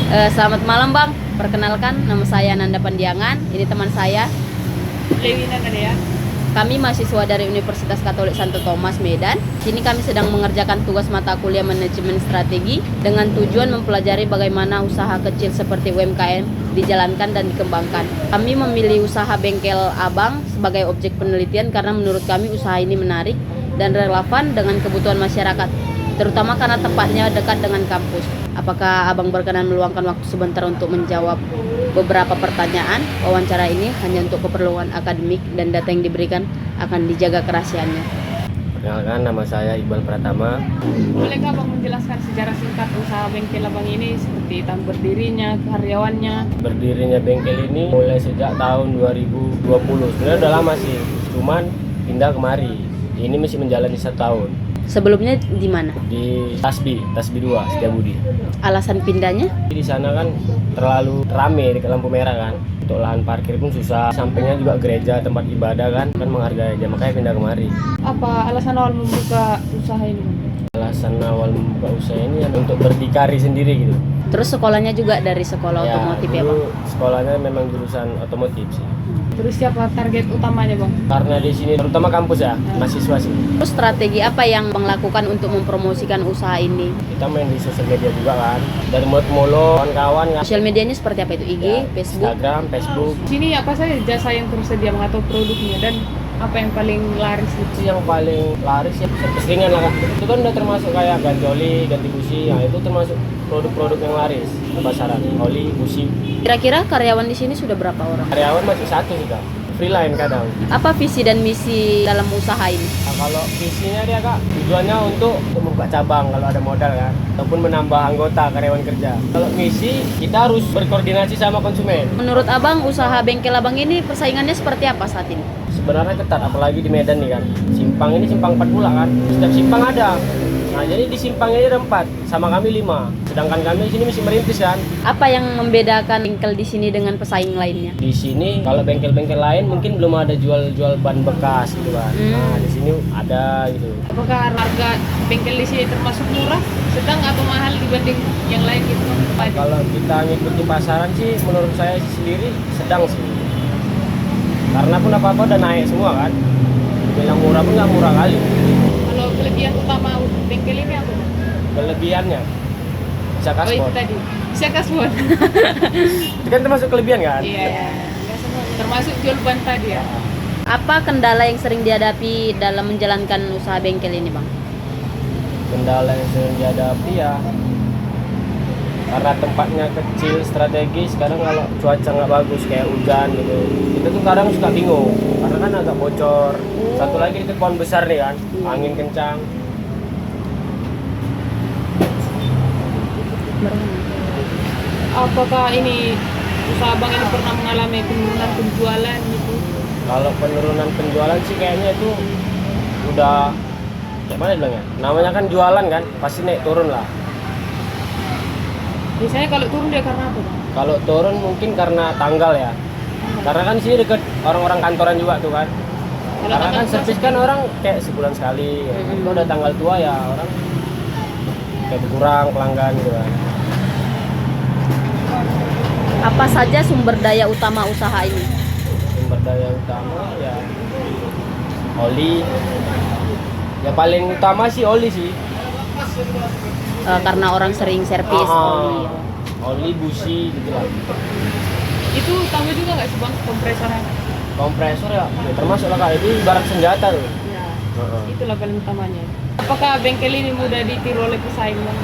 Selamat malam Bang, perkenalkan nama saya Nanda Pandiangan. Ini teman saya Lewina tadi ya. Kami mahasiswa dari Universitas Katolik Santo Thomas Medan. Kini kami sedang mengerjakan tugas mata kuliah manajemen strategi dengan tujuan mempelajari bagaimana usaha kecil seperti UMKM dijalankan dan dikembangkan. Kami memilih usaha bengkel abang sebagai objek penelitian karena menurut kami usaha ini menarik dan relevan dengan kebutuhan masyarakat, terutama karena tempatnya dekat dengan kampus. Apakah abang berkenan meluangkan waktu sebentar untuk menjawab beberapa pertanyaan? Wawancara ini hanya untuk keperluan akademik dan data yang diberikan akan dijaga kerahasiaannya. Perkenalkan, nama saya Iqbal Pratama. Bolehkah Abang menjelaskan sejarah singkat usaha bengkel Abang ini, seperti tahun berdirinya, karyawannya? Berdirinya bengkel ini mulai sejak tahun 2020. Sebenarnya udah lama sih, cuman pindah kemari. Ini masih menjalani 1 tahun. Sebelumnya di mana? Di Tasbi 2, Setiabudi. Alasan pindahnya? Di sana kan terlalu rame di lampu merah kan. Untuk lahan parkir pun susah. Sampingnya juga gereja, tempat ibadah kan menghargai aja, makanya pindah kemari. Apa alasan awal membuka usaha ini? Alasan awal membuka usaha ini untuk berdikari sendiri gitu. Terus sekolahnya juga dari sekolah otomotif ya Bang? Dulu sekolahnya memang jurusan otomotif sih. Terus siapa target utamanya Bang? Karena di sini terutama kampus ya, mahasiswa sih. Terus strategi apa yang Bang lakukan untuk mempromosikan usaha ini? Kita main di sosial media juga kan. Dari mulut kawan-kawan kan. Sosial medianya seperti apa itu? IG, Ya, Facebook? Instagram, Facebook. Di sini apa saja jasa yang tersedia Bang, atau produknya, dan apa yang paling laris itu? Itu yang paling laris ya servis ringan lah Kak. Itu kan udah termasuk kayak ganti oli, ganti busi. Nah, itu termasuk produk-produk yang laris di pasaran. Oli, busi. Kira-kira karyawan di sini sudah berapa orang? Karyawan masih 1 sih Kak. Freelance kadang. Apa visi dan misi dalam usaha ini? Nah, kalau visinya dia Kak, tujuannya untuk membuka cabang kalau ada modal kan, ataupun menambah anggota karyawan kerja. Kalau misi, kita harus berkoordinasi sama konsumen. Menurut Abang, usaha bengkel Abang ini persaingannya seperti apa saat ini? Sebenarnya ketat, apalagi di Medan nih kan. Simpang ini simpang 4 pula kan. Setiap simpang ada. Nah, jadi di simpangnya ada 4, sama kami 5. Sedangkan kami di sini masih merintis kan. Apa yang membedakan bengkel di sini dengan pesaing lainnya? Di sini kalau bengkel-bengkel lain mungkin belum ada jual-jual ban bekas gitu kan. Nah, di sini ada gitu. Apakah harga bengkel di sini termasuk murah, sedang, atau mahal dibanding yang lain gitu? Kalau kita ngikuti pasaran sih menurut saya sendiri sedang sih. Karena pun apa-apa udah naik semua kan. Bilang murah pun nggak murah kali. Kalau kelebihan utama bengkel ini apa Bang? Kelebihannya bisa Oh itu kaspor. tadi, bisa kasbon. Itu kan termasuk kelebihan kan? Iya, nggak semua. Termasuk jual ban tadi ya. Apa kendala yang sering dihadapi dalam menjalankan usaha bengkel ini, Bang? Kendala yang sering dihadapi ya karena tempatnya kecil, strategis. Kadang kalau cuaca nggak bagus kayak hujan gitu, kita tuh kadang suka bingung karena kan agak bocor. Satu lagi itu pohon besar nih kan, angin kencang. Apakah ini usaha Bang ini pernah mengalami penurunan penjualan gitu? Kalau penurunan penjualan sih kayaknya itu udah kayak mana bilangnya, namanya kan jualan kan, pasti naik turun lah. Biasanya kalau turun dia karena apa Bang? Kalau turun mungkin karena tanggal ya, karena kan sini deket orang-orang kantoran juga tuh kan. Kalau Karena kan tanggal servis kan orang kayak sebulan sekali ya. Kalau udah tanggal tua ya orang kayak berkurang pelanggan gitu kan. Apa saja sumber daya utama usaha ini? Sumber daya utama ya oli. Ya paling utama sih oli sih. Karena orang sering servis oli. Oli, busi gitu lah. itu tambah juga nggak sih Bang kompresornya? Kompresor ya termasuk lah Kak, itu ibarat senjata tuh. Ya, itulah paling utamanya. Apakah bengkel ini mudah ditiru oleh pesaing Bang?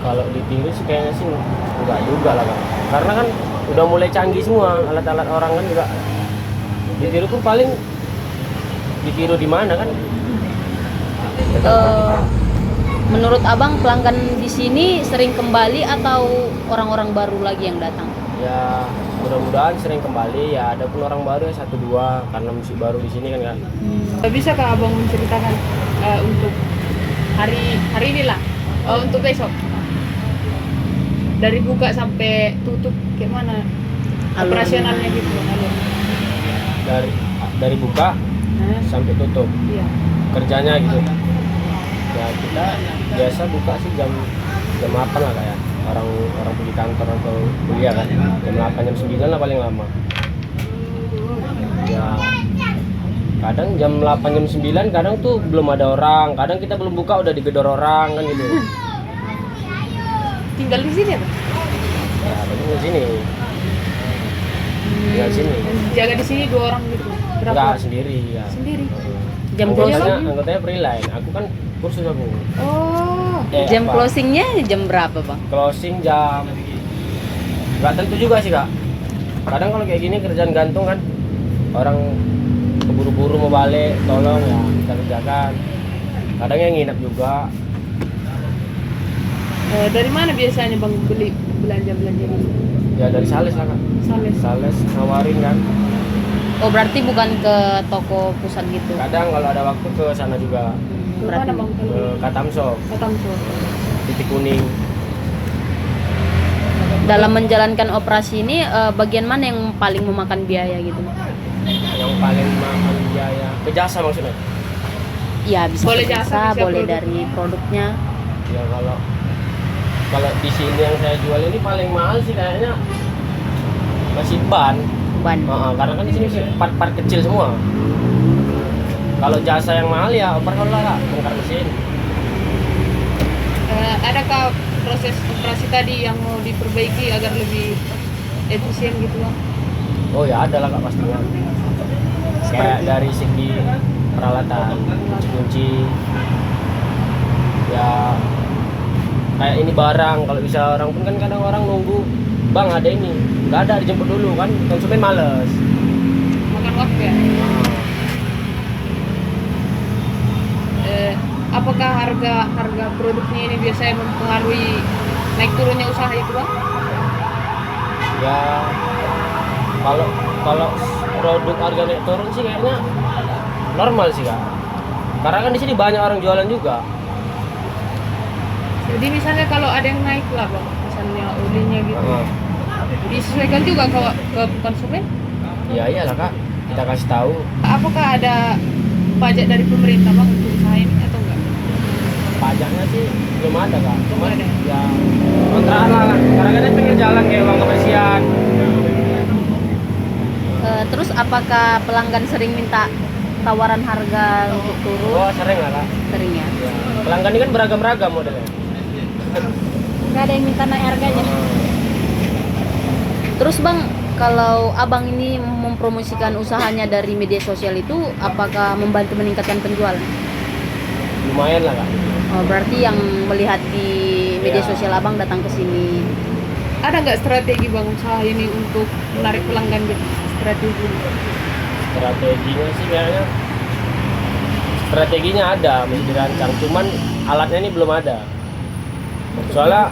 Kalau ditiru sih kayaknya sih enggak juga lah Kak. Karena kan udah mulai canggih semua, alat-alat orang kan juga. Ditiru pun paling ditiru di mana kan? Menurut Abang, pelanggan di sini sering kembali atau orang-orang baru lagi yang datang? Ya mudah-mudahan sering kembali ya, ada pun orang baru ya 1-2 karena musik baru di sini kan. Bisa kah Abang menceritakan untuk hari inilah, untuk besok, dari buka sampai tutup gimana operasionalnya gitu Bang? Dari buka sampai tutup Iya. kerjanya gitu. Ya kita biasa buka sih jam 8 lah kayak orang orang pergi kantor atau kuliah kan, jam 8 jam 9 lah paling lama. Ya kadang jam 8 jam 9 kadang tuh belum ada orang, kadang kita belum buka udah digedor orang kan gitu. Tinggal di sini apa? Ya paling di sini. Tinggal sini. Jaga di sini 2 orang gitu. Berapa? Enggak sendiri ya. Sendiri. Jam Anggotanya freelance. Aku kan kursus aku. Oh. Jam apa? closingnya jam berapa bang? Closing jam nggak tentu juga sih kak. Kadang kalau kayak gini kerjaan gantung kan, orang keburu-buru mau balik, tolong ya kita kerjakan. Kadang yang nginep juga. Dari mana biasanya bang beli belanja ini? Ya dari sales lah kak. Sales nawarin kan. Oh berarti bukan ke toko pusat gitu? Kadang kalau ada waktu ke sana juga. Ke Berarti mana bang? Ke Katamso, Katamso. Titik Kuning. dalam menjalankan operasi ini bagian mana yang paling memakan biaya gitu? Yang paling mahal biaya ke jasa maksudnya. Ya bisa Boleh ke jasa, bisa boleh produk. dari produknya. Ya kalau di sini yang saya jual ini paling mahal sih kayaknya masih ban. Karena kan di sini part-part kecil semua. Kalau jasa yang mahal ya overhaul lah, bongkar mesin. Adakah proses operasi tadi yang mau diperbaiki agar lebih efisien gitu bang? Oh ya ada lah kak pastinya. Kayak dari segi peralatan, kunci-kunci. Ya kayak ini barang, kalau bisa orang pun kan kadang orang nunggu, bang ada ini, nggak ada dijemput dulu kan, konsumen males. Makan waktu ya? Apakah harga produknya ini biasanya mempengaruhi naik turunnya usaha itu bang? Ya kalau produk harga naik turun sih kayaknya normal sih kak, karena kan di sini banyak orang jualan juga. Jadi misalnya kalau ada yang naik lah bang, misalnya olinya gitu, Heeh. disesuaikan juga ke konsumen? Ya iyalah kak, kita kasih tahu. Apakah ada pajak dari pemerintah bang untuk usaha ini atau enggak? Pajaknya sih belum ada kak, Belum cuman ada. ya kontraan lah, karena kan pinggir jalan kayak uang kebersihan. Terus apakah pelanggan sering minta tawaran harga untuk turun? Oh sering lah kak. Sering ya. Ya. Pelanggan ini kan beragam-ragam modelnya. Nggak ada yang minta naik harganya. Terus bang, kalau abang ini mempromosikan usahanya dari media sosial itu, apakah membantu meningkatkan penjualan? Lumayan lah kak. Oh, berarti yang melihat di media Ya. sosial abang datang ke sini. Ada nggak strategi bang usaha ini untuk menarik pelanggan gitu? Strateginya sih kayaknya strateginya ada, mesti dirancang, cuman alatnya ini belum ada. Soalnya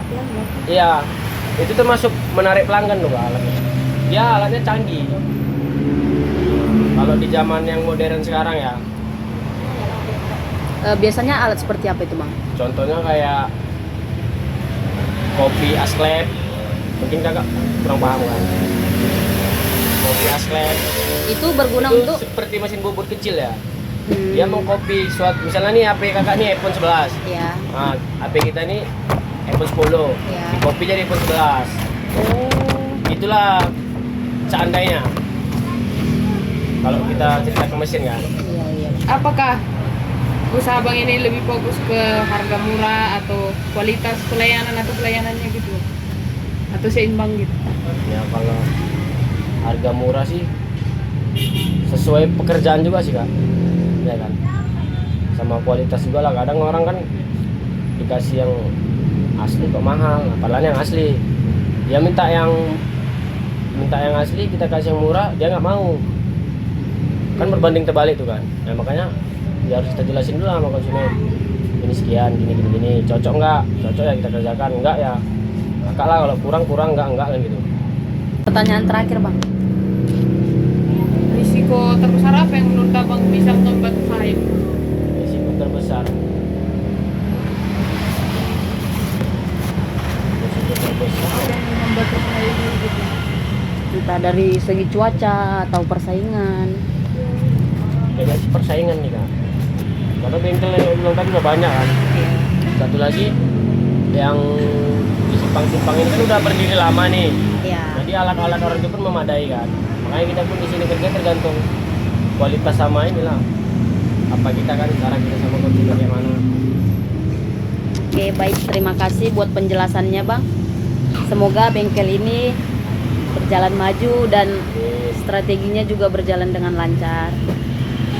iya itu termasuk menarik pelanggan loh Kak, alatnya. Ya alatnya canggih. Kalau di zaman yang modern sekarang ya, Biasanya alat seperti apa itu bang? contohnya kayak kopi asklep, mungkin kakak kurang paham kan. Kopi asklep Itu berguna itu untuk seperti mesin bubur kecil ya. Hmm, Dia mengkopi suatu, misalnya nih HP kakak nih iPhone 11. ya. Nah, HP kita ini iPhone 10. Ya. Dikopi jadi iPhone 11. Oh, Itulah seandainya. Kalau kita cerita ke mesin kan. iya iya. Apakah usaha bang ini lebih fokus ke harga murah atau kualitas pelayanannya gitu? Atau seimbang gitu? Ya kalau harga murah sih sesuai pekerjaan juga sih kak, ya kan, sama kualitas juga lah. Kadang orang kan dikasih yang asli kok mahal, padahal yang asli dia minta yang asli, kita kasih yang murah dia nggak mau, kan berbanding terbalik tuh kan. Nah makanya ya harus kita jelasin dulu sama konsumen, ini sekian, gini, cocok nggak, cocok ya kita kerjakan, enggak ya kakak lah, kalau kurang enggak kan gitu. Pertanyaan terakhir bang. Risiko terbesar apa yang menurut abang bisa menghambat usaha ini? Risiko terbesar Yang menghambat usaha ini gitu? Entah dari segi cuaca atau persaingan. kayaknya sih persaingan nih kak, karena bengkel yang bilang tadi udah banyak kan. Iya. Satu lagi yang risiko simpang-simpang ini kan udah berdiri lama nih. Ya. Jadi alat-alat orang itu pun memadai kan. Makanya kita pun di sini kerja tergantung kualitas sama inilah. Apa kita kan cara kita sama konsumen yang mana. Oke, baik, terima kasih buat penjelasannya Bang. Semoga bengkel ini berjalan maju dan strateginya juga berjalan dengan lancar.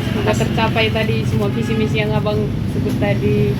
Semoga tercapai tadi semua visi misi yang abang sebut tadi.